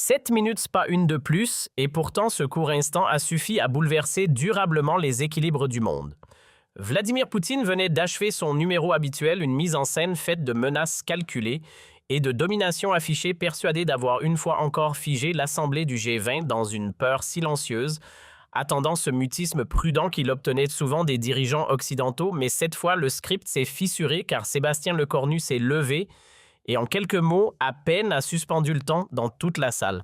7 minutes, pas une de plus, et pourtant ce court instant a suffi à bouleverser durablement les équilibres du monde. Vladimir Poutine venait d'achever son numéro habituel, une mise en scène faite de menaces calculées et de domination affichée, persuadé d'avoir une fois encore figé l'Assemblée du G20 dans une peur silencieuse, attendant ce mutisme prudent qu'il obtenait souvent des dirigeants occidentaux, mais cette fois le script s'est fissuré car Sébastien Lecornu s'est levé et en quelques mots, à peine a suspendu le temps dans toute la salle.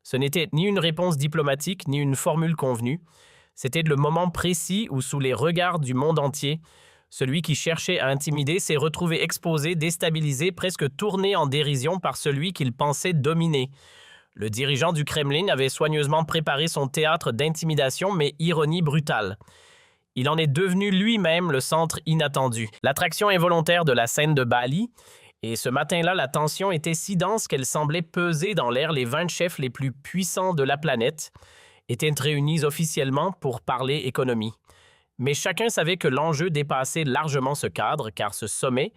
Ce n'était ni une réponse diplomatique, ni une formule convenue. C'était le moment précis où, sous les regards du monde entier, celui qui cherchait à intimider s'est retrouvé exposé, déstabilisé, presque tourné en dérision par celui qu'il pensait dominer. Le dirigeant du Kremlin avait soigneusement préparé son théâtre d'intimidation, mais ironie brutale. Il en est devenu lui-même le centre inattendu. L'attraction involontaire de la scène de Bali. Et ce matin-là, la tension était si dense qu'elle semblait peser dans l'air. Les 20 chefs les plus puissants de la planète étaient réunis officiellement pour parler économie. Mais chacun savait que l'enjeu dépassait largement ce cadre, car ce sommet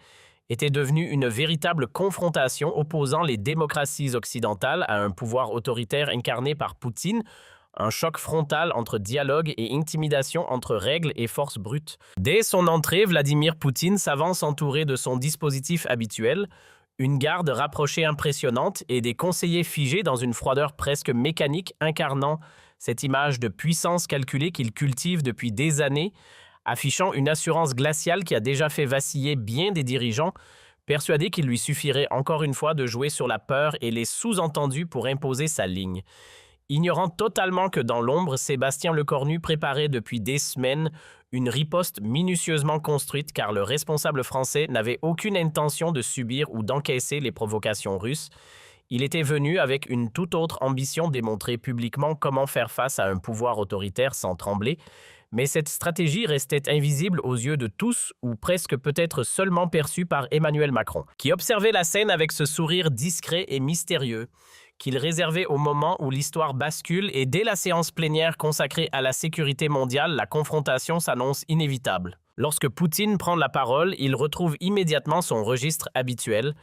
était devenu une véritable confrontation opposant les démocraties occidentales à un pouvoir autoritaire incarné par Poutine, un choc frontal entre dialogue et intimidation, entre règles et force brute. Dès son entrée, Vladimir Poutine s'avance entouré de son dispositif habituel, une garde rapprochée impressionnante et des conseillers figés dans une froideur presque mécanique incarnant cette image de puissance calculée qu'il cultive depuis des années, affichant une assurance glaciale qui a déjà fait vaciller bien des dirigeants, persuadés qu'il lui suffirait encore une fois de jouer sur la peur et les sous-entendus pour imposer sa ligne. Ignorant totalement que dans l'ombre, Sébastien Lecornu préparait depuis des semaines une riposte minutieusement construite car le responsable français n'avait aucune intention de subir ou d'encaisser les provocations russes. Il était venu avec une toute autre ambition, démontrer publiquement comment faire face à un pouvoir autoritaire sans trembler, mais cette stratégie restait invisible aux yeux de tous ou presque peut-être seulement perçue par Emmanuel Macron, qui observait la scène avec ce sourire discret et mystérieux qu'il réservait au moment où l'histoire bascule et dès la séance plénière consacrée à la sécurité mondiale, la confrontation s'annonce inévitable. Lorsque Poutine prend la parole, il retrouve immédiatement son registre habituel,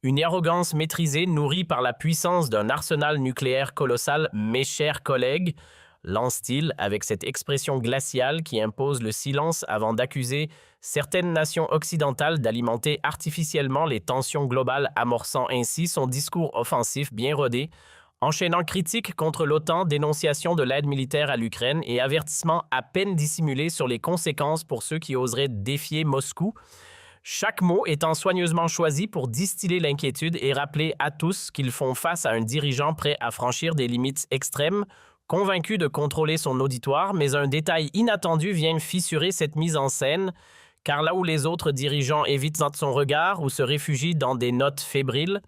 une arrogance maîtrisée nourrie par la puissance d'un arsenal nucléaire colossal. « Mes chers collègues », lance-t-il avec cette expression glaciale qui impose le silence avant d'accuser certaines nations occidentales d'alimenter artificiellement les tensions globales, amorçant ainsi son discours offensif bien rodé, enchaînant critiques contre l'OTAN, dénonciation de l'aide militaire à l'Ukraine et avertissement à peine dissimulé sur les conséquences pour ceux qui oseraient défier Moscou, chaque mot étant soigneusement choisi pour distiller l'inquiétude et rappeler à tous qu'ils font face à un dirigeant prêt à franchir des limites extrêmes, convaincu de contrôler son auditoire, mais un détail inattendu vient fissurer cette mise en scène, car là où les autres dirigeants évitent son regard ou se réfugient dans des notes fébriles,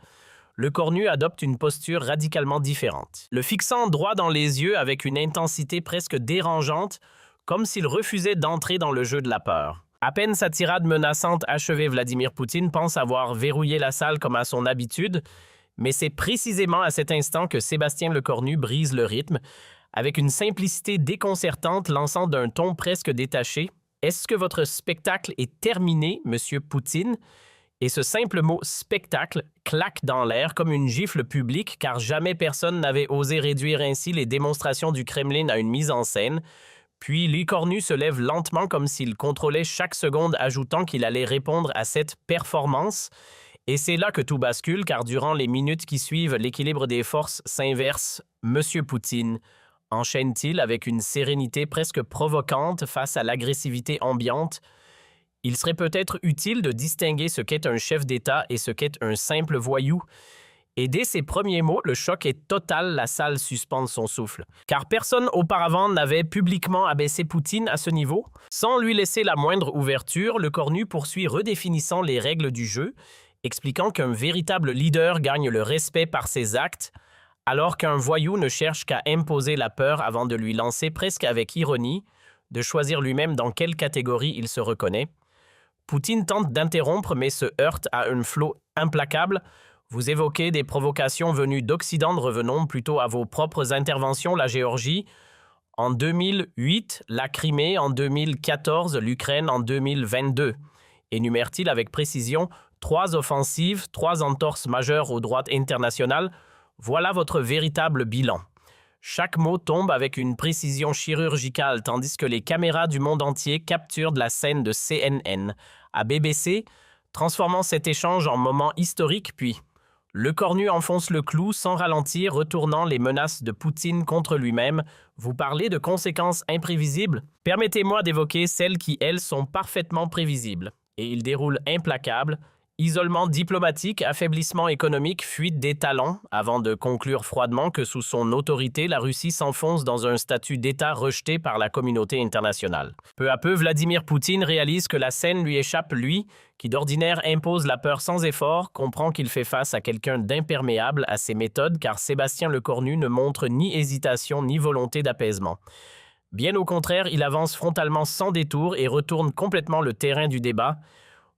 Lecornu adopte une posture radicalement différente. Le fixant droit dans les yeux avec une intensité presque dérangeante, comme s'il refusait d'entrer dans le jeu de la peur. À peine sa tirade menaçante achevée, Vladimir Poutine pense avoir verrouillé la salle comme à son habitude, mais c'est précisément à cet instant que Sébastien Lecornu brise le rythme, avec une simplicité déconcertante lançant d'un ton presque détaché. « Est-ce que votre spectacle est terminé, monsieur Poutine ?» Et ce simple mot « spectacle » claque dans l'air comme une gifle publique, car jamais personne n'avait osé réduire ainsi les démonstrations du Kremlin à une mise en scène. Puis Lecornu se lève lentement comme s'il contrôlait chaque seconde, ajoutant qu'il allait répondre à cette performance. Et c'est là que tout bascule, car durant les minutes qui suivent, l'équilibre des forces s'inverse. « Monsieur Poutine », enchaîne-t-il avec une sérénité presque provocante face à l'agressivité ambiante. Il serait peut-être utile de distinguer ce qu'est un chef d'État et ce qu'est un simple voyou. Et dès ces premiers mots, le choc est total, la salle suspend son souffle. Car personne auparavant n'avait publiquement abaissé Poutine à ce niveau. Sans lui laisser la moindre ouverture, Lecornu poursuit redéfinissant les règles du jeu, expliquant qu'un véritable leader gagne le respect par ses actes, alors qu'un voyou ne cherche qu'à imposer la peur avant de lui lancer presque avec ironie, de choisir lui-même dans quelle catégorie il se reconnaît. Poutine tente d'interrompre mais se heurte à un flot implacable. Vous évoquez des provocations venues d'Occident, revenons plutôt à vos propres interventions, la Géorgie. En 2008, la Crimée, en 2014, l'Ukraine, en 2022. Énumère-t-il avec précision 3 offensives, 3 entorses majeures au droit international. Voilà votre véritable bilan. Chaque mot tombe avec une précision chirurgicale tandis que les caméras du monde entier capturent la scène de CNN à BBC, transformant cet échange en moment historique puis le cornu enfonce le clou sans ralentir, retournant les menaces de Poutine contre lui-même. Vous parlez de conséquences imprévisibles? Permettez-moi d'évoquer celles qui, elles, sont parfaitement prévisibles. Et il déroule implacable. Isolement diplomatique, affaiblissement économique, fuite des talents, avant de conclure froidement que sous son autorité, la Russie s'enfonce dans un statut d'État rejeté par la communauté internationale. Peu à peu, Vladimir Poutine réalise que la scène lui échappe, lui, qui d'ordinaire impose la peur sans effort, comprend qu'il fait face à quelqu'un d'imperméable à ses méthodes car Sébastien Lecornu ne montre ni hésitation ni volonté d'apaisement. Bien au contraire, il avance frontalement sans détour et retourne complètement le terrain du débat.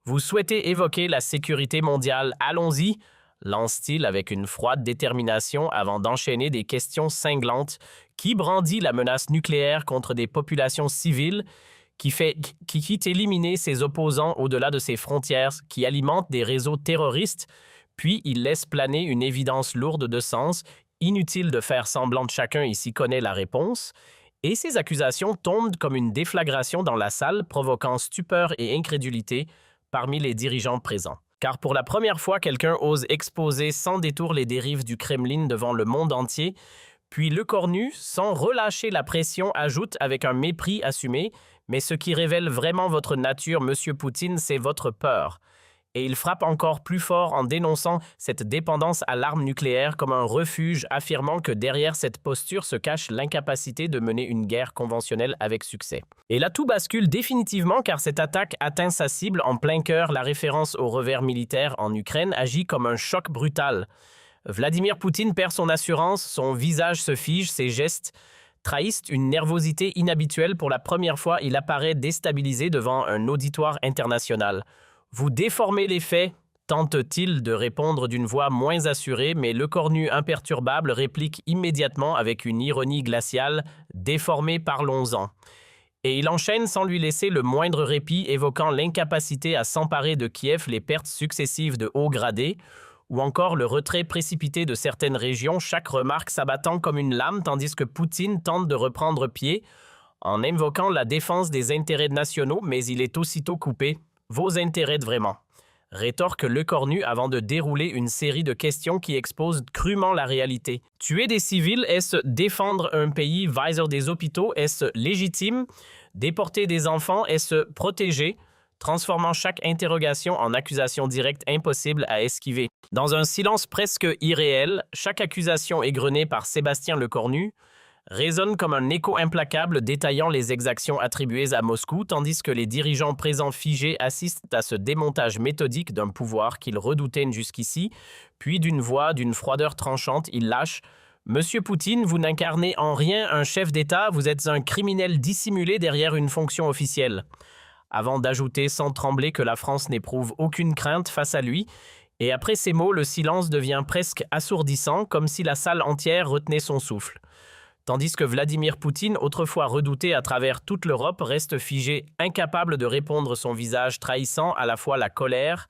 Vous souhaitez évoquer la sécurité mondiale? Allons-y, lance-t-il avec une froide détermination avant d'enchaîner des questions cinglantes. Qui brandit la menace nucléaire contre des populations civiles? Qui quitte éliminer ses opposants au-delà de ses frontières? Qui alimente des réseaux terroristes? Puis il laisse planer une évidence lourde de sens. Inutile de faire semblant de chacun ici connaît la réponse. Et ces accusations tombent comme une déflagration dans la salle, provoquant stupeur et incrédulité parmi les dirigeants présents. Car pour la première fois, quelqu'un ose exposer sans détour les dérives du Kremlin devant le monde entier, puis Lecornu, sans relâcher la pression, ajoute avec un mépris assumé « Mais ce qui révèle vraiment votre nature, Monsieur Poutine, c'est votre peur ». Et il frappe encore plus fort en dénonçant cette dépendance à l'arme nucléaire comme un refuge, affirmant que derrière cette posture se cache l'incapacité de mener une guerre conventionnelle avec succès. Et là, tout bascule définitivement car cette attaque atteint sa cible en plein cœur. La référence au revers militaire en Ukraine agit comme un choc brutal. Vladimir Poutine perd son assurance, son visage se fige, ses gestes trahissent une nervosité inhabituelle. Pour la première fois, il apparaît déstabilisé devant un auditoire international. Vous déformez les faits, tente-t-il de répondre d'une voix moins assurée, mais Lecornu imperturbable réplique immédiatement avec une ironie glaciale « Déformé, parlons-en ». Et il enchaîne sans lui laisser le moindre répit, évoquant l'incapacité à s'emparer de Kiev, les pertes successives de hauts gradés, ou encore le retrait précipité de certaines régions, chaque remarque s'abattant comme une lame, tandis que Poutine tente de reprendre pied en invoquant la défense des intérêts nationaux, mais il est aussitôt coupé. Vos intérêts vraiment, rétorque Lecornu avant de dérouler une série de questions qui exposent crûment la réalité. Tuer des civils, est-ce défendre un pays? Visor des hôpitaux, est-ce légitime? Déporter des enfants, est-ce protéger? Transformant chaque interrogation en accusation directe impossible à esquiver. Dans un silence presque irréel, chaque accusation égrenée par Sébastien Lecornu résonne comme un écho implacable détaillant les exactions attribuées à Moscou, tandis que les dirigeants présents figés assistent à ce démontage méthodique d'un pouvoir qu'ils redoutaient jusqu'ici, puis d'une voix, d'une froideur tranchante, il lâche « Monsieur Poutine, vous n'incarnez en rien un chef d'État, vous êtes un criminel dissimulé derrière une fonction officielle ». Avant d'ajouter sans trembler que la France n'éprouve aucune crainte face à lui, et après ces mots, le silence devient presque assourdissant, comme si la salle entière retenait son souffle. Tandis que Vladimir Poutine, autrefois redouté à travers toute l'Europe, reste figé, incapable de répondre, son visage trahissant à la fois la colère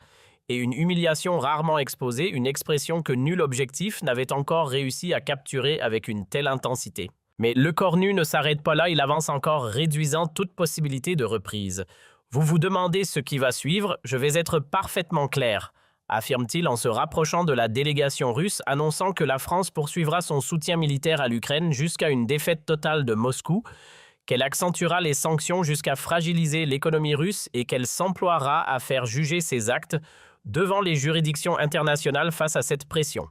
et une humiliation rarement exposée, une expression que nul objectif n'avait encore réussi à capturer avec une telle intensité. Mais Lecornu ne s'arrête pas là, il avance encore, réduisant toute possibilité de reprise. Vous vous demandez ce qui va suivre, je vais être parfaitement clair, affirme-t-il en se rapprochant de la délégation russe, annonçant que la France poursuivra son soutien militaire à l'Ukraine jusqu'à une défaite totale de Moscou, qu'elle accentuera les sanctions jusqu'à fragiliser l'économie russe et qu'elle s'emploiera à faire juger ses actes devant les juridictions internationales face à cette pression.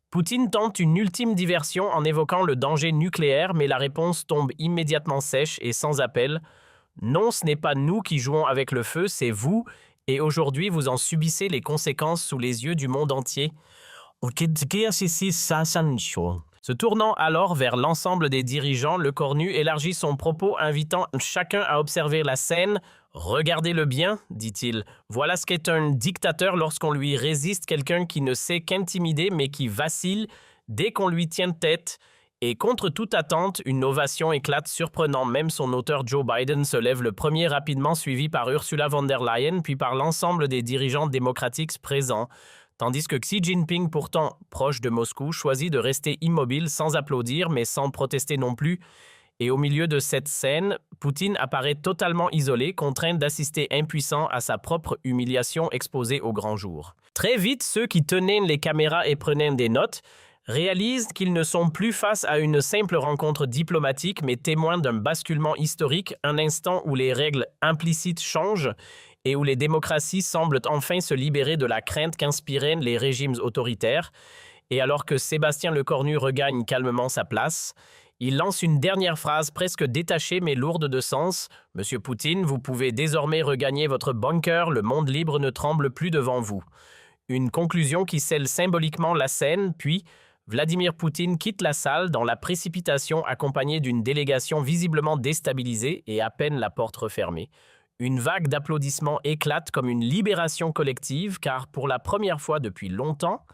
Poutine tente une ultime diversion en évoquant le danger nucléaire, mais la réponse tombe immédiatement sèche et sans appel. Non, ce n'est pas nous qui jouons avec le feu, c'est vous, et aujourd'hui vous en subissez les conséquences sous les yeux du monde entier. Se tournant alors vers l'ensemble des dirigeants, Lecornu élargit son propos, invitant chacun à observer la scène. « Regardez-le bien, dit-il. Voilà ce qu'est un dictateur lorsqu'on lui résiste, quelqu'un qui ne sait qu'intimider mais qui vacille dès qu'on lui tient tête. » Et contre toute attente, une ovation éclate, surprenant. Même son auteur Joe Biden se lève le premier, rapidement suivi par Ursula von der Leyen, puis par l'ensemble des dirigeants démocratiques présents. tandis que Xi Jinping, pourtant proche de Moscou, choisit de rester immobile sans applaudir mais sans protester non plus. Et au milieu de cette scène, Poutine apparaît totalement isolé, contraint d'assister impuissant à sa propre humiliation exposée au grand jour. Très vite, ceux qui tenaient les caméras et prenaient des notes réalisent qu'ils ne sont plus face à une simple rencontre diplomatique, mais témoins d'un basculement historique, un instant où les règles implicites changent et où les démocraties semblent enfin se libérer de la crainte qu'inspiraient les régimes autoritaires. Et alors que Sébastien Lecornu regagne calmement sa place, il lance une dernière phrase presque détachée mais lourde de sens. « Monsieur Poutine, vous pouvez désormais regagner votre bunker, le monde libre ne tremble plus devant vous. » Une conclusion qui scelle symboliquement la scène, puis Vladimir Poutine quitte la salle dans la précipitation accompagné d'une délégation visiblement déstabilisée et à peine la porte refermée. Une vague d'applaudissements éclate comme une libération collective car pour la première fois depuis longtemps,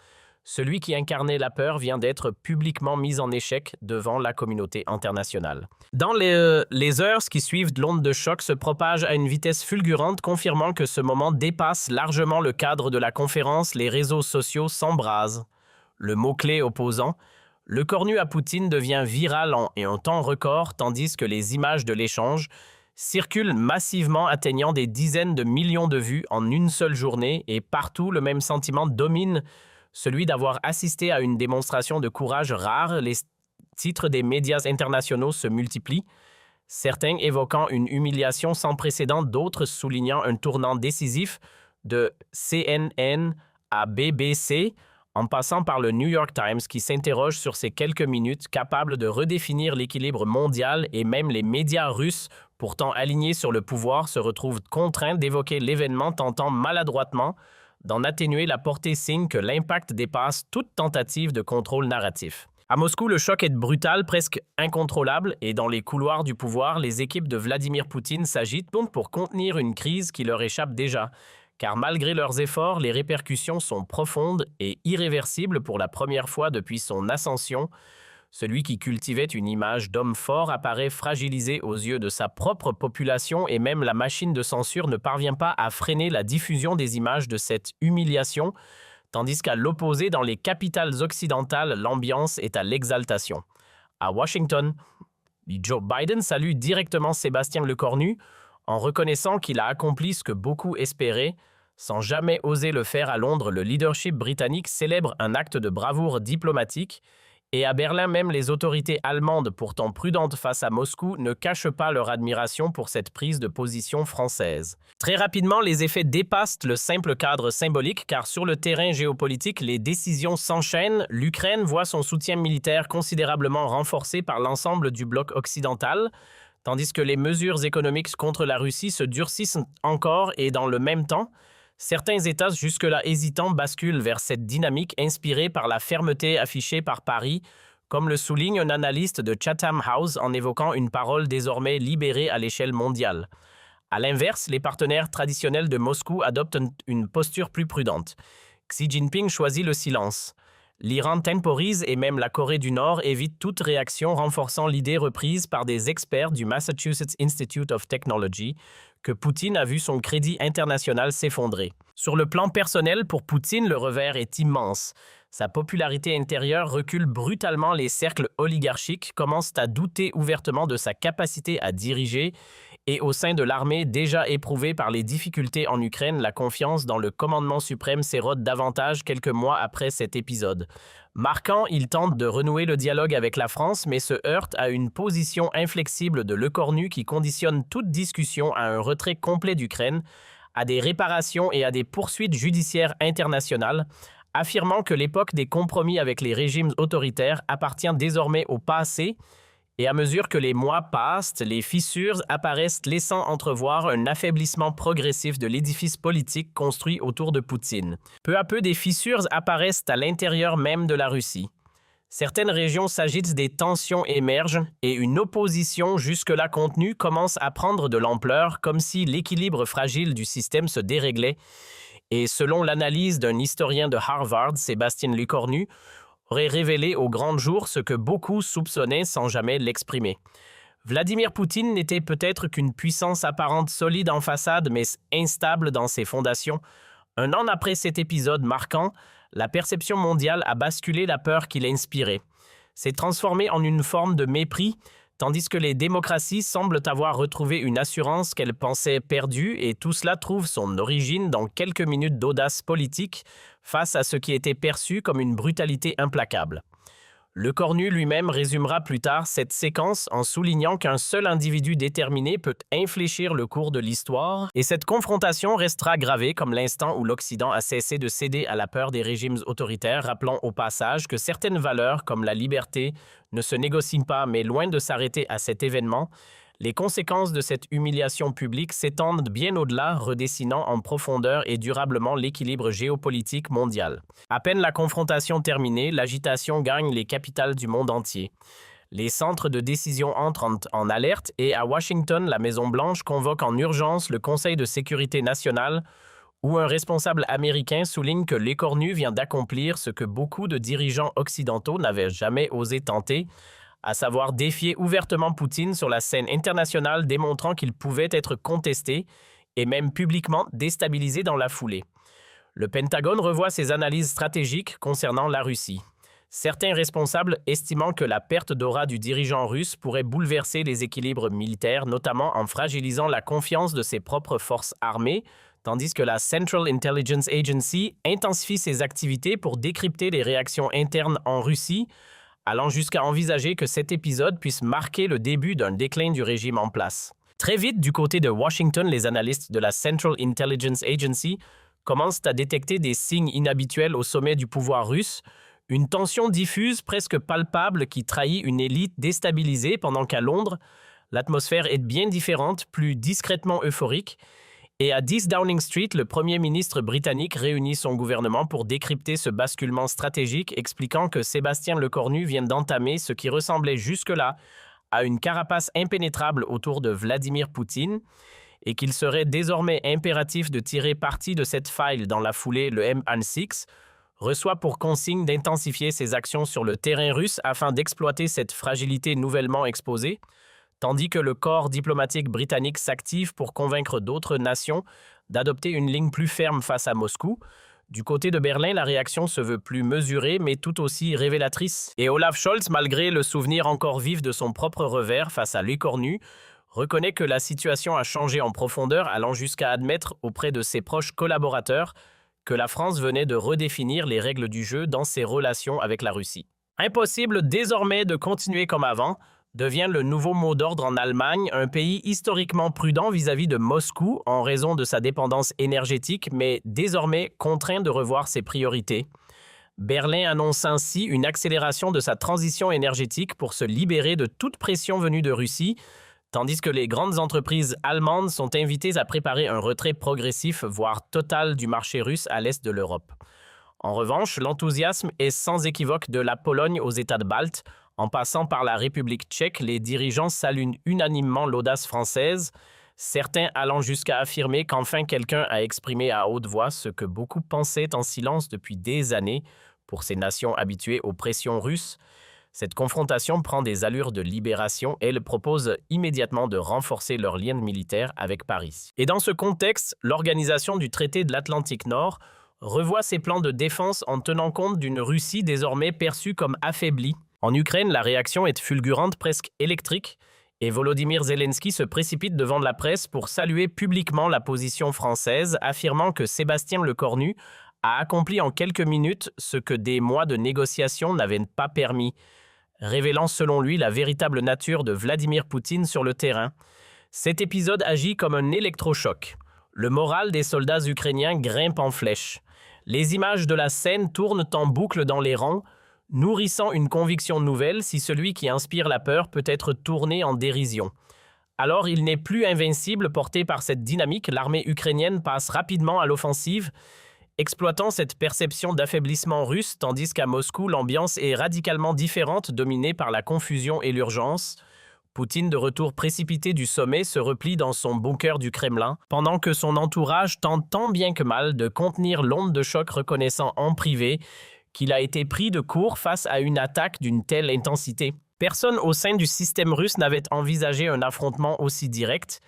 celui qui incarnait la peur vient d'être publiquement mis en échec devant la communauté internationale. Dans les heures qui suivent, l'onde de choc se propage à une vitesse fulgurante, confirmant que ce moment dépasse largement le cadre de la conférence. Les réseaux sociaux s'embrasent. Le mot-clé opposant, Lecornu à Poutine devient viral en un temps record, tandis que les images de l'échange circulent massivement, atteignant des dizaines de millions de vues en une seule journée, et partout le même sentiment domine, celui d'avoir assisté à une démonstration de courage rare. Les titres des médias internationaux se multiplient, certains évoquant une humiliation sans précédent, d'autres soulignant un tournant décisif de CNN à BBC, en passant par le New York Times qui s'interroge sur ces quelques minutes capables de redéfinir l'équilibre mondial, et même les médias russes, pourtant alignés sur le pouvoir, se retrouvent contraints d'évoquer l'événement, tentant maladroitement d'en atténuer la portée, signe que l'impact dépasse toute tentative de contrôle narratif. À Moscou, le choc est brutal, presque incontrôlable, et dans les couloirs du pouvoir, les équipes de Vladimir Poutine s'agitent pour contenir une crise qui leur échappe déjà. Car malgré leurs efforts, les répercussions sont profondes et irréversibles. Pour la première fois depuis son ascension, celui qui cultivait une image d'homme fort apparaît fragilisé aux yeux de sa propre population, et même la machine de censure ne parvient pas à freiner la diffusion des images de cette humiliation, tandis qu'à l'opposé, dans les capitales occidentales, l'ambiance est à l'exaltation. À Washington, Joe Biden salue directement Sébastien Lecornu en reconnaissant qu'il a accompli ce que beaucoup espéraient. Sans jamais oser le faire à Londres, le leadership britannique célèbre un acte de bravoure diplomatique. Et à Berlin, même les autorités allemandes, pourtant prudentes face à Moscou, ne cachent pas leur admiration pour cette prise de position française. Très rapidement, les effets dépassent le simple cadre symbolique, car sur le terrain géopolitique, les décisions s'enchaînent. L'Ukraine voit son soutien militaire considérablement renforcé par l'ensemble du bloc occidental, tandis que les mesures économiques contre la Russie se durcissent encore, et dans le même temps, certains États jusque-là hésitants basculent vers cette dynamique inspirée par la fermeté affichée par Paris, comme le souligne un analyste de Chatham House en évoquant une parole désormais libérée à l'échelle mondiale. À l'inverse, les partenaires traditionnels de Moscou adoptent une posture plus prudente. Xi Jinping choisit le silence. L'Iran temporise et même la Corée du Nord évite toute réaction, renforçant l'idée reprise par des experts du Massachusetts Institute of Technology que Poutine a vu son crédit international s'effondrer. Sur le plan personnel, pour Poutine, le revers est immense. Sa popularité intérieure recule brutalement, les cercles oligarchiques commencent à douter ouvertement de sa capacité à diriger, et au sein de l'armée déjà éprouvée par les difficultés en Ukraine, la confiance dans le commandement suprême s'érode davantage quelques mois après cet épisode. Marquant, il tente de renouer le dialogue avec la France, mais se heurte à une position inflexible de Lecornu qui conditionne toute discussion à un retrait complet d'Ukraine, à des réparations et à des poursuites judiciaires internationales, affirmant que l'époque des compromis avec les régimes autoritaires appartient désormais au passé. Et à mesure que les mois passent, les fissures apparaissent, laissant entrevoir un affaiblissement progressif de l'édifice politique construit autour de Poutine. Peu à peu, des fissures apparaissent à l'intérieur même de la Russie. Certaines régions s'agitent, des tensions émergent et une opposition jusque-là contenue commence à prendre de l'ampleur, comme si l'équilibre fragile du système se déréglait. Et selon l'analyse d'un historien de Harvard, Sébastien Lecornu, aurait révélé au grand jour ce que beaucoup soupçonnaient sans jamais l'exprimer. Vladimir Poutine n'était peut-être qu'une puissance apparente solide en façade, mais instable dans ses fondations, Un an après cet épisode marquant, la perception mondiale a basculé la peur qu'il inspirait. S'est transformée en une forme de mépris, tandis que les démocraties semblent avoir retrouvé une assurance qu'elles pensaient perdue, et tout cela trouve son origine dans quelques minutes d'audace politique face à ce qui était perçu comme une brutalité implacable. Le Cornu lui-même résumera plus tard cette séquence en soulignant qu'un seul individu déterminé peut infléchir le cours de l'histoire, et cette confrontation restera gravée comme l'instant où l'Occident a cessé de céder à la peur des régimes autoritaires, rappelant au passage que certaines valeurs comme la liberté ne se négocient pas, mais loin de s'arrêter à cet événement, les conséquences de cette humiliation publique s'étendent bien au-delà, redessinant en profondeur et durablement l'équilibre géopolitique mondial. À peine la confrontation terminée, l'agitation gagne les capitales du monde entier. Les centres de décision entrent en alerte et à Washington, la Maison-Blanche convoque en urgence le Conseil de sécurité nationale où un responsable américain souligne que l'écornu vient d'accomplir ce que beaucoup de dirigeants occidentaux n'avaient jamais osé tenter, à savoir défier ouvertement Poutine sur la scène internationale, démontrant qu'il pouvait être contesté et même publiquement déstabilisé dans la foulée. Le Pentagone revoit ses analyses stratégiques concernant la Russie. Certains responsables estimant que la perte d'aura du dirigeant russe pourrait bouleverser les équilibres militaires, notamment en fragilisant la confiance de ses propres forces armées, tandis que la Central Intelligence Agency intensifie ses activités pour décrypter les réactions internes en Russie, allant jusqu'à envisager que cet épisode puisse marquer le début d'un déclin du régime en place. Très vite, du côté de Washington, les analystes de la Central Intelligence Agency commencent à détecter des signes inhabituels au sommet du pouvoir russe, une tension diffuse presque palpable qui trahit une élite déstabilisée pendant qu'à Londres, l'atmosphère est bien différente, plus discrètement euphorique, et à 10 Downing Street, le Premier ministre britannique réunit son gouvernement pour décrypter ce basculement stratégique, expliquant que Sébastien Lecornu vient d'entamer ce qui ressemblait jusque-là à une carapace impénétrable autour de Vladimir Poutine et qu'il serait désormais impératif de tirer parti de cette faille. Dans la foulée, le MI6 reçoit pour consigne d'intensifier ses actions sur le terrain russe afin d'exploiter cette fragilité nouvellement exposée, tandis que le corps diplomatique britannique s'active pour convaincre d'autres nations d'adopter une ligne plus ferme face à Moscou. Du côté de Berlin, la réaction se veut plus mesurée, mais tout aussi révélatrice. Et Olaf Scholz, malgré le souvenir encore vif de son propre revers face à l'écornu, reconnaît que la situation a changé en profondeur, allant jusqu'à admettre auprès de ses proches collaborateurs que la France venait de redéfinir les règles du jeu dans ses relations avec la Russie. Impossible désormais de continuer comme avant, devient le nouveau mot d'ordre en Allemagne, un pays historiquement prudent vis-à-vis de Moscou en raison de sa dépendance énergétique, mais désormais contraint de revoir ses priorités. Berlin annonce ainsi une accélération de sa transition énergétique pour se libérer de toute pression venue de Russie, tandis que les grandes entreprises allemandes sont invitées à préparer un retrait progressif, voire total du marché russe à l'est de l'Europe. En revanche, l'enthousiasme est sans équivoque de la Pologne aux États de Balte. En passant par la République tchèque, les dirigeants saluent unanimement l'audace française, certains allant jusqu'à affirmer qu'enfin quelqu'un a exprimé à haute voix ce que beaucoup pensaient en silence depuis des années pour ces nations habituées aux pressions russes. Cette confrontation prend des allures de libération et elles proposent immédiatement de renforcer leurs liens militaires avec Paris. Et dans ce contexte, l'organisation du traité de l'Atlantique Nord revoit ses plans de défense en tenant compte d'une Russie désormais perçue comme affaiblie. En Ukraine, la réaction est fulgurante, presque électrique, et Volodymyr Zelensky se précipite devant la presse pour saluer publiquement la position française, affirmant que Sébastien Lecornu a accompli en quelques minutes ce que des mois de négociations n'avaient pas permis, révélant selon lui la véritable nature de Vladimir Poutine sur le terrain. Cet épisode agit comme un électrochoc. Le moral des soldats ukrainiens grimpe en flèche. Les images de la scène tournent en boucle dans les rangs, nourrissant une conviction nouvelle: si celui qui inspire la peur peut être tourné en dérision. Alors il n'est plus invincible. Porté par cette dynamique, l'armée ukrainienne passe rapidement à l'offensive, exploitant cette perception d'affaiblissement russe, tandis qu'à Moscou, l'ambiance est radicalement différente, dominée par la confusion et l'urgence. Poutine, de retour précipité du sommet, se replie dans son bunker du Kremlin, pendant que son entourage tente tant bien que mal de contenir l'onde de choc, reconnaissant en privé qu'il a été pris de court face à une attaque d'une telle intensité. Personne au sein du système russe n'avait envisagé un affrontement aussi direct,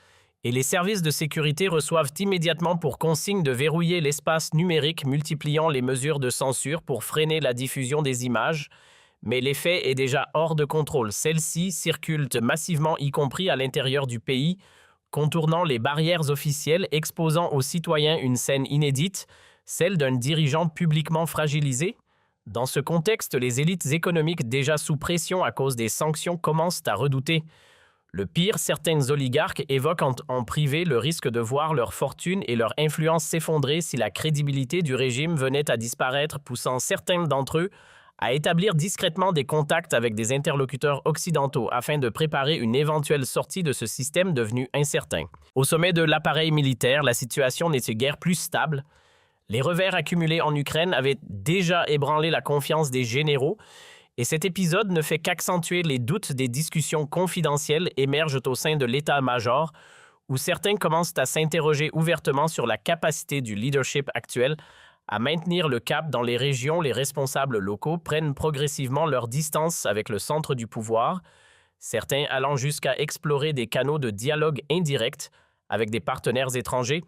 et les services de sécurité reçoivent immédiatement pour consigne de verrouiller l'espace numérique, multipliant les mesures de censure pour freiner la diffusion des images. Mais l'effet est déjà hors de contrôle. Celles-ci circulent massivement, y compris à l'intérieur du pays, contournant les barrières officielles, exposant aux citoyens une scène inédite, celle d'un dirigeant publiquement fragilisé. Dans ce contexte, les élites économiques déjà sous pression à cause des sanctions commencent à redouter. Le pire, certains oligarques évoquent en privé le risque de voir leur fortune et leur influence s'effondrer si la crédibilité du régime venait à disparaître, poussant certains d'entre eux à établir discrètement des contacts avec des interlocuteurs occidentaux afin de préparer une éventuelle sortie de ce système devenu incertain. Au sommet de l'appareil militaire, la situation n'était guère plus stable. Les revers accumulés en Ukraine avaient déjà ébranlé la confiance des généraux, et cet épisode ne fait qu'accentuer les doutes. Des discussions confidentielles émergent au sein de l'état-major, où certains commencent à s'interroger ouvertement sur la capacité du leadership actuel à maintenir le cap dans les régions. Les responsables locaux prennent progressivement leur distance avec le centre du pouvoir, certains allant jusqu'à explorer des canaux de dialogue indirect avec des partenaires étrangers,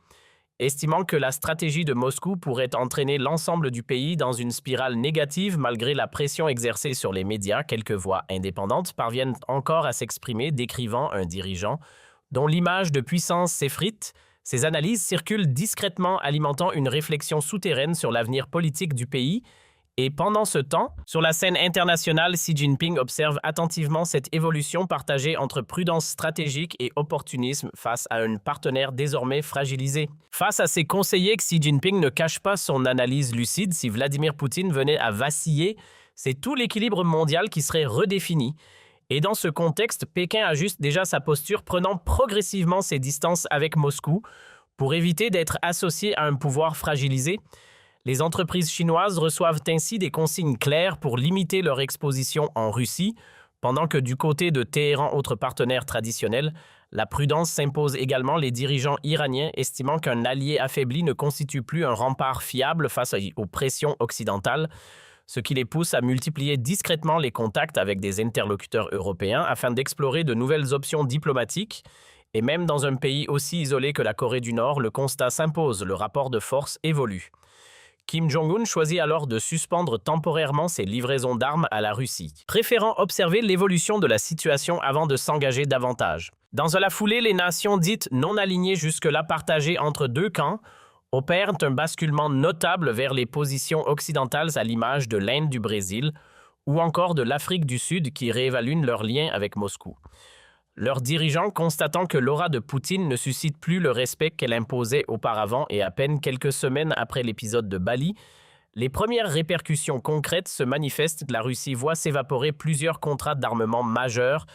estimant que la stratégie de Moscou pourrait entraîner l'ensemble du pays dans une spirale négative malgré la pression exercée sur les médias. Quelques voix indépendantes parviennent encore à s'exprimer, décrivant un dirigeant dont l'image de puissance s'effrite. Ces analyses circulent discrètement, alimentant une réflexion souterraine sur l'avenir politique du pays. Et pendant ce temps, sur la scène internationale, Xi Jinping observe attentivement cette évolution partagée entre prudence stratégique et opportunisme face à un partenaire désormais fragilisé. Face à ses conseillers, Xi Jinping ne cache pas son analyse lucide. Si Vladimir Poutine venait à vaciller, c'est tout l'équilibre mondial qui serait redéfini. Et dans ce contexte, Pékin ajuste déjà sa posture, prenant progressivement ses distances avec Moscou pour éviter d'être associé à un pouvoir fragilisé. Les entreprises chinoises reçoivent ainsi des consignes claires pour limiter leur exposition en Russie, pendant que du côté de Téhéran, autre partenaire traditionnel, la prudence s'impose également. Les dirigeants iraniens estimant qu'un allié affaibli ne constitue plus un rempart fiable face aux pressions occidentales, ce qui les pousse à multiplier discrètement les contacts avec des interlocuteurs européens afin d'explorer de nouvelles options diplomatiques. Et même dans un pays aussi isolé que la Corée du Nord, le constat s'impose, le rapport de force évolue. Kim Jong-un choisit alors de suspendre temporairement ses livraisons d'armes à la Russie, préférant observer l'évolution de la situation avant de s'engager davantage. Dans la foulée, les nations dites non alignées, jusque-là partagées entre deux camps, opèrent un basculement notable vers les positions occidentales, à l'image de l'Inde, du Brésil ou encore de l'Afrique du Sud, qui réévaluent leurs liens avec Moscou. Leurs dirigeants, constatant que l'aura de Poutine ne suscite plus le respect qu'elle imposait auparavant, et à peine quelques semaines après l'épisode de Bali, les premières répercussions concrètes se manifestent. La Russie voit s'évaporer plusieurs contrats d'armement majeurs,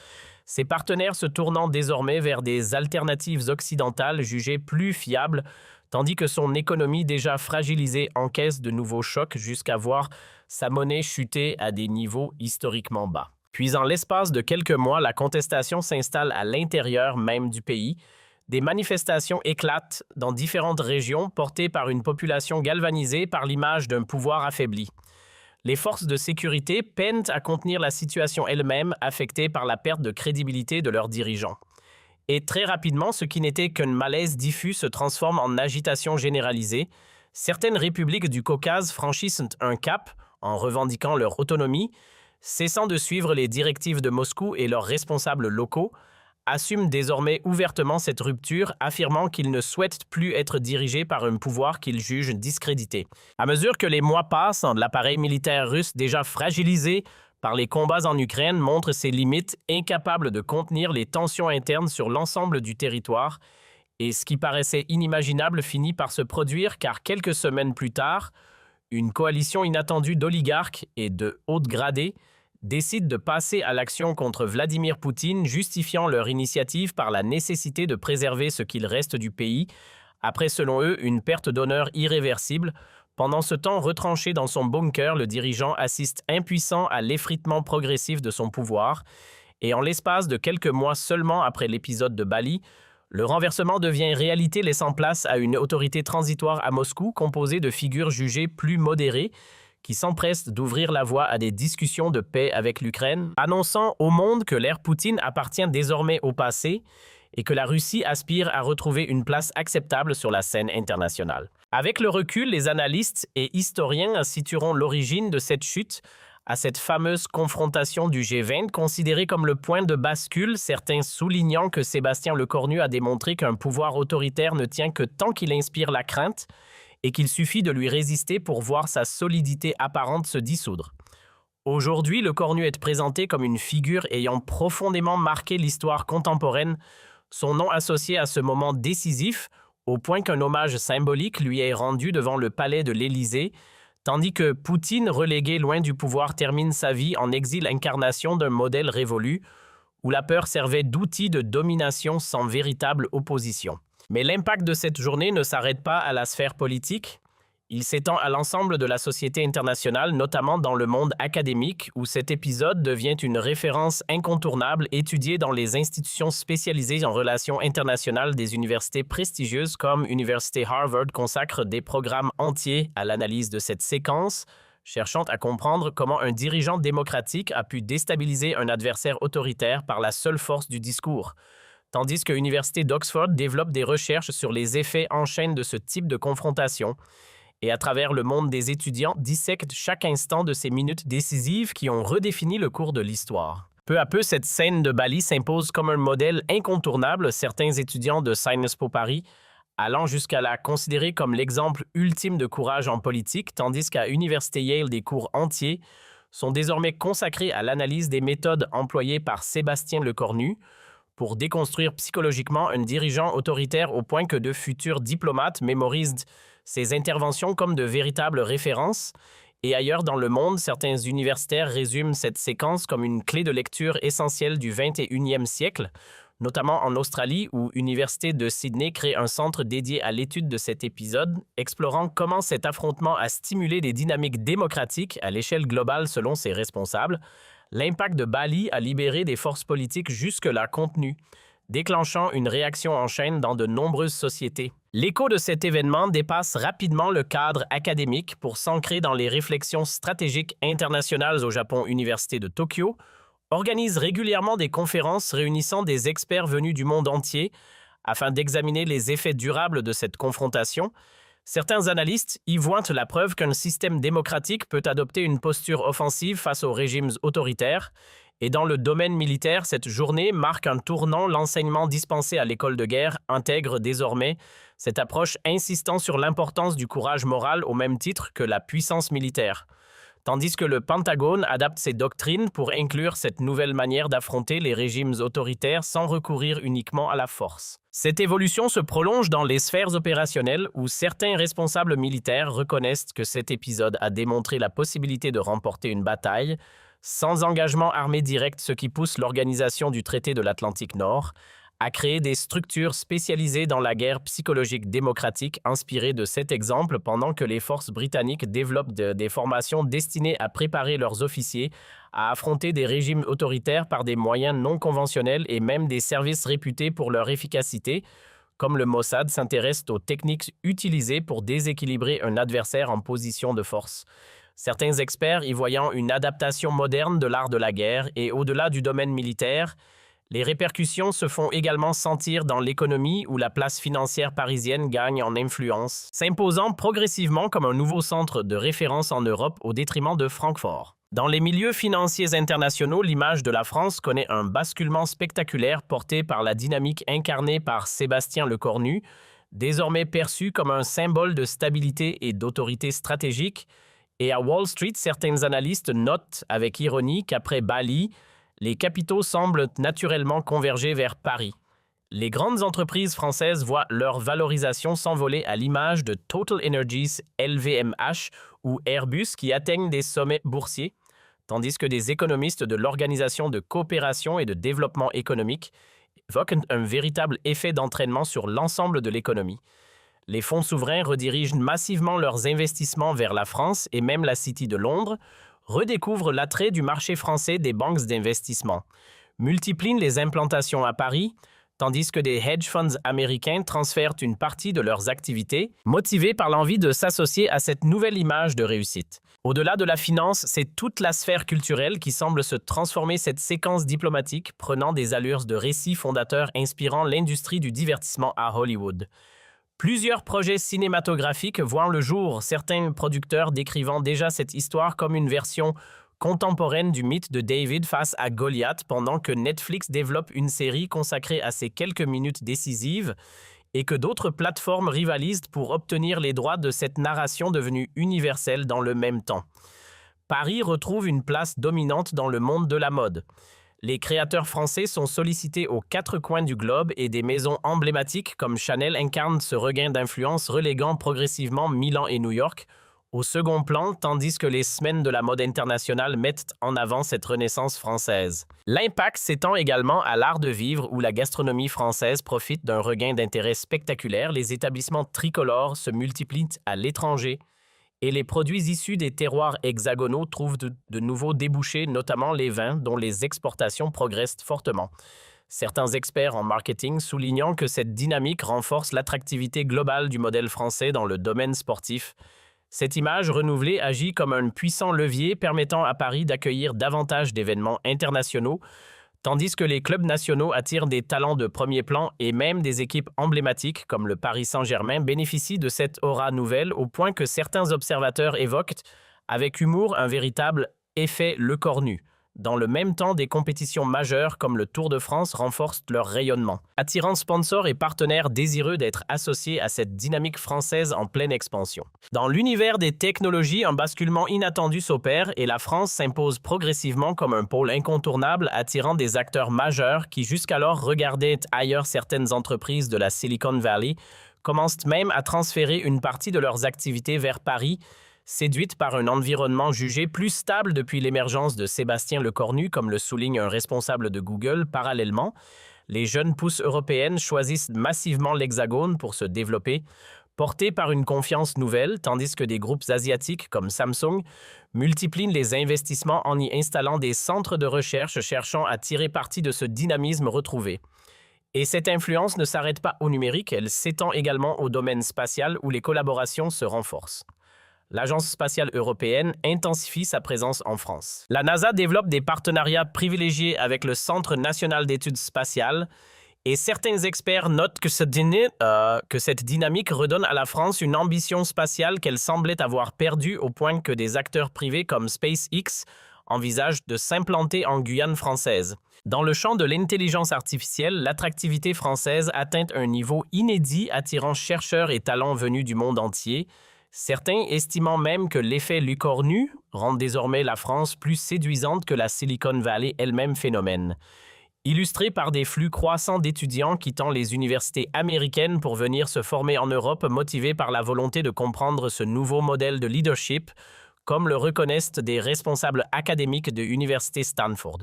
ses partenaires se tournant désormais vers des alternatives occidentales jugées plus fiables, tandis que son économie déjà fragilisée encaisse de nouveaux chocs jusqu'à voir sa monnaie chuter à des niveaux historiquement bas. Puis en l'espace de quelques mois, la contestation s'installe à l'intérieur même du pays. Des manifestations éclatent dans différentes régions, portées par une population galvanisée par l'image d'un pouvoir affaibli. Les forces de sécurité peinent à contenir la situation elle-même, affectée par la perte de crédibilité de leurs dirigeants. Et très rapidement, ce qui n'était qu'un malaise diffus se transforme en agitation généralisée. Certaines républiques du Caucase franchissent un cap en revendiquant leur autonomie, cessant de suivre les directives de Moscou, et leurs responsables locaux assument désormais ouvertement cette rupture, affirmant qu'ils ne souhaitent plus être dirigés par un pouvoir qu'ils jugent discrédité. À mesure que les mois passent, l'appareil militaire russe, déjà fragilisé par les combats en Ukraine, montre ses limites, incapable de contenir les tensions internes sur l'ensemble du territoire, et ce qui paraissait inimaginable finit par se produire, car quelques semaines plus tard, une coalition inattendue d'oligarques et de hautes gradés décide de passer à l'action contre Vladimir Poutine, justifiant leur initiative par la nécessité de préserver ce qu'il reste du pays, après, selon eux, une perte d'honneur irréversible. Pendant ce temps, retranché dans son bunker, le dirigeant assiste impuissant à l'effritement progressif de son pouvoir, et en l'espace de quelques mois seulement après l'épisode de Bali, le renversement devient réalité, laissant place à une autorité transitoire à Moscou composée de figures jugées plus modérées, qui s'empresse d'ouvrir la voie à des discussions de paix avec l'Ukraine, annonçant au monde que l'ère Poutine appartient désormais au passé et que la Russie aspire à retrouver une place acceptable sur la scène internationale. Avec le recul, les analystes et historiens situeront l'origine de cette chute à cette fameuse confrontation du G20 considérée comme le point de bascule, certains soulignant que Sébastien Lecornu a démontré qu'un pouvoir autoritaire ne tient que tant qu'il inspire la crainte et qu'il suffit de lui résister pour voir sa solidité apparente se dissoudre. Aujourd'hui, Lecornu est présenté comme une figure ayant profondément marqué l'histoire contemporaine, son nom associé à ce moment décisif, au point qu'un hommage symbolique lui est rendu devant le palais de l'Élysée, tandis que Poutine, relégué loin du pouvoir, termine sa vie en exil incarnation d'un modèle révolu, où la peur servait d'outil de domination sans véritable opposition. Mais l'impact de cette journée ne s'arrête pas à la sphère politique. Il s'étend à l'ensemble de la société internationale, notamment dans le monde académique, où cet épisode devient une référence incontournable étudiée dans les institutions spécialisées en relations internationales des universités prestigieuses comme l'Université Harvard consacre des programmes entiers à l'analyse de cette séquence, cherchant à comprendre comment un dirigeant démocratique a pu déstabiliser un adversaire autoritaire par la seule force du discours. Tandis que l'Université d'Oxford développe des recherches sur les effets en chaîne de ce type de confrontation, et à travers le monde des étudiants dissecte chaque instant de ces minutes décisives qui ont redéfini le cours de l'histoire. Peu à peu, cette scène de Bali s'impose comme un modèle incontournable, certains étudiants de Sciences Po Paris allant jusqu'à la considérer comme l'exemple ultime de courage en politique, tandis qu'à l'Université Yale, des cours entiers sont désormais consacrés à l'analyse des méthodes employées par Sébastien Lecornu pour déconstruire psychologiquement un dirigeant autoritaire au point que de futurs diplomates mémorisent ses interventions comme de véritables références. Et ailleurs dans le monde, certains universitaires résument cette séquence comme une clé de lecture essentielle du 21e siècle, notamment en Australie où l'Université de Sydney crée un centre dédié à l'étude de cet épisode, explorant comment cet affrontement a stimulé des dynamiques démocratiques à l'échelle globale selon ses responsables. L'impact de Bali a libéré des forces politiques jusque-là contenues, déclenchant une réaction en chaîne dans de nombreuses sociétés. L'écho de cet événement dépasse rapidement le cadre académique pour s'ancrer dans les réflexions stratégiques internationales au Japon. Université de Tokyo organise régulièrement des conférences réunissant des experts venus du monde entier afin d'examiner les effets durables de cette confrontation. Certains analystes y voient la preuve qu'un système démocratique peut adopter une posture offensive face aux régimes autoritaires. Et dans le domaine militaire, cette journée marque un tournant. L'enseignement dispensé à l'école de guerre intègre désormais cette approche insistant sur l'importance du courage moral au même titre que la puissance militaire. Tandis que le Pentagone adapte ses doctrines pour inclure cette nouvelle manière d'affronter les régimes autoritaires sans recourir uniquement à la force. Cette évolution se prolonge dans les sphères opérationnelles où certains responsables militaires reconnaissent que cet épisode a démontré la possibilité de remporter une bataille sans engagement armé direct, ce qui pousse l'Organisation du traité de l'Atlantique Nord à créer des structures spécialisées dans la guerre psychologique démocratique inspirées de cet exemple, pendant que les forces britanniques développent des formations destinées à préparer leurs officiers à affronter des régimes autoritaires par des moyens non conventionnels, et même des services réputés pour leur efficacité, comme le Mossad, s'intéressent aux techniques utilisées pour déséquilibrer un adversaire en position de force. Certains experts y voyant une adaptation moderne de l'art de la guerre, et au-delà du domaine militaire, les répercussions se font également sentir dans l'économie où la place financière parisienne gagne en influence, s'imposant progressivement comme un nouveau centre de référence en Europe au détriment de Francfort. Dans les milieux financiers internationaux, l'image de la France connaît un basculement spectaculaire porté par la dynamique incarnée par Sébastien Lecornu, désormais perçu comme un symbole de stabilité et d'autorité stratégique. Et à Wall Street, certains analystes notent avec ironie qu'après Bali, les capitaux semblent naturellement converger vers Paris. Les grandes entreprises françaises voient leur valorisation s'envoler à l'image de Total Energies, LVMH ou Airbus qui atteignent des sommets boursiers, tandis que des économistes de l'Organisation de coopération et de développement économique évoquent un véritable effet d'entraînement sur l'ensemble de l'économie. Les fonds souverains redirigent massivement leurs investissements vers la France, et même la City de Londres redécouvre l'attrait du marché français des banques d'investissement, multiplient les implantations à Paris, tandis que des hedge funds américains transfèrent une partie de leurs activités, motivés par l'envie de s'associer à cette nouvelle image de réussite. Au-delà de la finance, c'est toute la sphère culturelle qui semble se transformer cette séquence diplomatique, prenant des allures de récits fondateurs inspirant l'industrie du divertissement à Hollywood. Plusieurs projets cinématographiques voient le jour, certains producteurs décrivant déjà cette histoire comme une version contemporaine du mythe de David face à Goliath, pendant que Netflix développe une série consacrée à ces quelques minutes décisives et que d'autres plateformes rivalisent pour obtenir les droits de cette narration devenue universelle dans le même temps. Paris retrouve une place dominante dans le monde de la mode. Les créateurs français sont sollicités aux quatre coins du globe et des maisons emblématiques comme Chanel incarnent ce regain d'influence, reléguant progressivement Milan et New York au second plan, tandis que les semaines de la mode internationale mettent en avant cette renaissance française. L'impact s'étend également à l'art de vivre où la gastronomie française profite d'un regain d'intérêt spectaculaire. Les établissements tricolores se multiplient à l'étranger et les produits issus des terroirs hexagonaux trouvent de nouveaux débouchés, notamment les vins dont les exportations progressent fortement. Certains experts en marketing soulignant que cette dynamique renforce l'attractivité globale du modèle français dans le domaine sportif. Cette image renouvelée agit comme un puissant levier permettant à Paris d'accueillir davantage d'événements internationaux, tandis que les clubs nationaux attirent des talents de premier plan et même des équipes emblématiques comme le Paris Saint-Germain bénéficient de cette aura nouvelle au point que certains observateurs évoquent avec humour un véritable effet Le Cornu. Dans le même temps, des compétitions majeures comme le Tour de France renforcent leur rayonnement, attirant sponsors et partenaires désireux d'être associés à cette dynamique française en pleine expansion. Dans l'univers des technologies, un basculement inattendu s'opère et la France s'impose progressivement comme un pôle incontournable, attirant des acteurs majeurs qui jusqu'alors regardaient ailleurs. Certaines entreprises de la Silicon Valley commencent même à transférer une partie de leurs activités vers Paris, séduite par un environnement jugé plus stable depuis l'émergence de Sébastien Lecornu, comme le souligne un responsable de Google. Parallèlement, les jeunes pousses européennes choisissent massivement l'Hexagone pour se développer, portées par une confiance nouvelle, tandis que des groupes asiatiques comme Samsung multiplient les investissements en y installant des centres de recherche cherchant à tirer parti de ce dynamisme retrouvé. Et cette influence ne s'arrête pas au numérique, elle s'étend également au domaine spatial où les collaborations se renforcent. L'Agence spatiale européenne intensifie sa présence en France. La NASA développe des partenariats privilégiés avec le Centre national d'études spatiales et certains experts notent que cette dynamique redonne à la France une ambition spatiale qu'elle semblait avoir perdue au point que des acteurs privés comme SpaceX envisagent de s'implanter en Guyane française. Dans le champ de l'intelligence artificielle, l'attractivité française atteint un niveau inédit, attirant chercheurs et talents venus du monde entier. Certains estimant même que l'effet Lecornu rend désormais la France plus séduisante que la Silicon Valley elle-même phénomène. Illustré par des flux croissants d'étudiants quittant les universités américaines pour venir se former en Europe, motivés par la volonté de comprendre ce nouveau modèle de leadership, comme le reconnaissent des responsables académiques de l'université Stanford.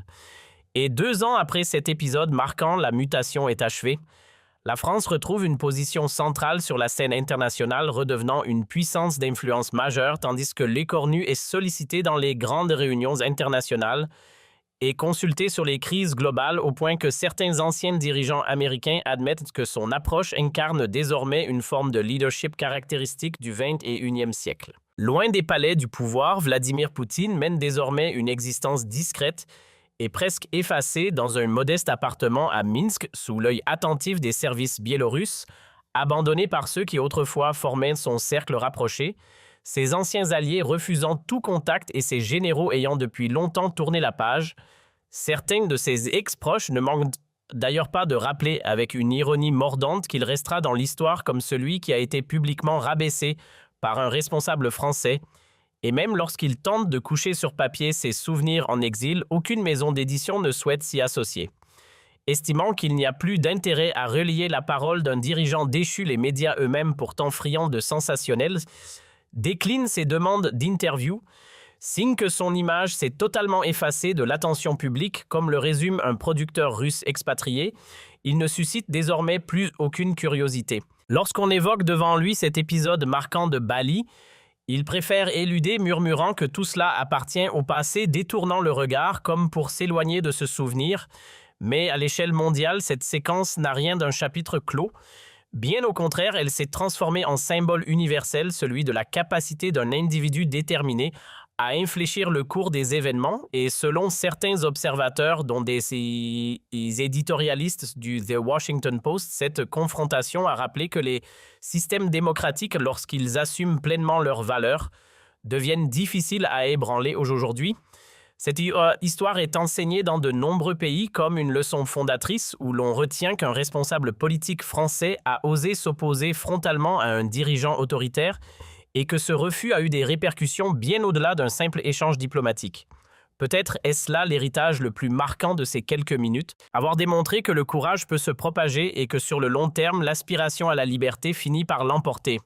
Et 2 ans après cet épisode marquant, la mutation est achevée. La France retrouve une position centrale sur la scène internationale, redevenant une puissance d'influence majeure, tandis que Lecornu est sollicité dans les grandes réunions internationales et consulté sur les crises globales au point que certains anciens dirigeants américains admettent que son approche incarne désormais une forme de leadership caractéristique du XXIe siècle. Loin des palais du pouvoir, Vladimir Poutine mène désormais une existence discrète et presque effacé dans un modeste appartement à Minsk sous l'œil attentif des services biélorusses, abandonné par ceux qui autrefois formaient son cercle rapproché, ses anciens alliés refusant tout contact et ses généraux ayant depuis longtemps tourné la page. Certains de ses ex-proches ne manquent d'ailleurs pas de rappeler avec une ironie mordante qu'il restera dans l'histoire comme celui qui a été publiquement rabaissé par un responsable français. Et même lorsqu'il tente de coucher sur papier ses souvenirs en exil, aucune maison d'édition ne souhaite s'y associer. Estimant qu'il n'y a plus d'intérêt à relier la parole d'un dirigeant déchu, les médias eux-mêmes pourtant friands de sensationnel déclinent ses demandes d'interview, signe que son image s'est totalement effacée de l'attention publique, comme le résume un producteur russe expatrié. Il ne suscite désormais plus aucune curiosité. Lorsqu'on évoque devant lui cet épisode marquant de Bali, il préfère éluder, murmurant que tout cela appartient au passé, détournant le regard comme pour s'éloigner de ce souvenir. Mais à l'échelle mondiale, cette séquence n'a rien d'un chapitre clos. Bien au contraire, elle s'est transformée en symbole universel, celui de la capacité d'un individu déterminé à infléchir le cours des événements et selon certains observateurs, dont des éditorialistes du The Washington Post, cette confrontation a rappelé que les systèmes démocratiques, lorsqu'ils assument pleinement leurs valeurs, deviennent difficiles à ébranler aujourd'hui. Cette histoire est enseignée dans de nombreux pays comme une leçon fondatrice où l'on retient qu'un responsable politique français a osé s'opposer frontalement à un dirigeant autoritaire et que ce refus a eu des répercussions bien au-delà d'un simple échange diplomatique. Peut-être est-ce là l'héritage le plus marquant de ces quelques minutes, avoir démontré que le courage peut se propager et que sur le long terme, l'aspiration à la liberté finit par l'emporter.